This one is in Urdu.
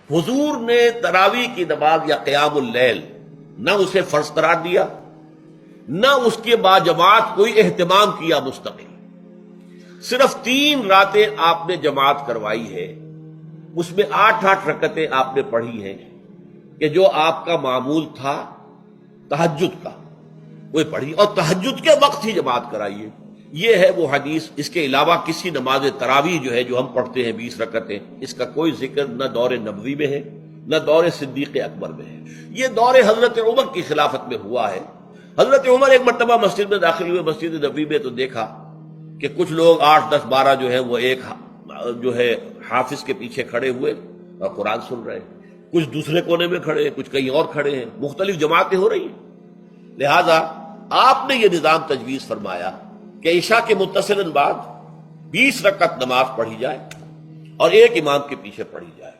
حضور نے تراویح کی نماز یا قیام اللیل نہ اسے فرض قرار دیا، نہ اس کے بعد جماعت کوئی اہتمام کیا مستقل. صرف 3 راتیں آپ نے جماعت کروائی ہے، اس میں 8 رکعتیں آپ نے پڑھی ہیں کہ جو آپ کا معمول تھا تہجد کا وہ پڑھی، اور تہجد کے وقت ہی جماعت کرائیے. یہ ہے وہ حدیث. اس کے علاوہ کسی نماز تراویح جو ہے جو ہم پڑھتے ہیں 20 رکعتیں، اس کا کوئی ذکر نہ دور نبوی میں ہے نہ دور صدیق اکبر میں ہے. یہ دور حضرت عمر کی خلافت میں ہوا ہے. حضرت عمر ایک مرتبہ مسجد میں داخل ہوئے، مسجد نبوی میں، تو دیکھا کہ کچھ لوگ 8 10 12 جو ہے وہ ایک جو ہے حافظ کے پیچھے کھڑے ہوئے اور قرآن سن رہے ہیں. کچھ دوسرے کونے میں کھڑے ہیں، کچھ کہیں اور کھڑے ہیں، مختلف جماعتیں ہو رہی ہیں. لہذا آپ نے یہ نظام تجویز فرمایا کہ عشاء کے متصلاً بعد 20 رکعت نماز پڑھی جائے اور ایک امام کے پیچھے پڑھی جائے.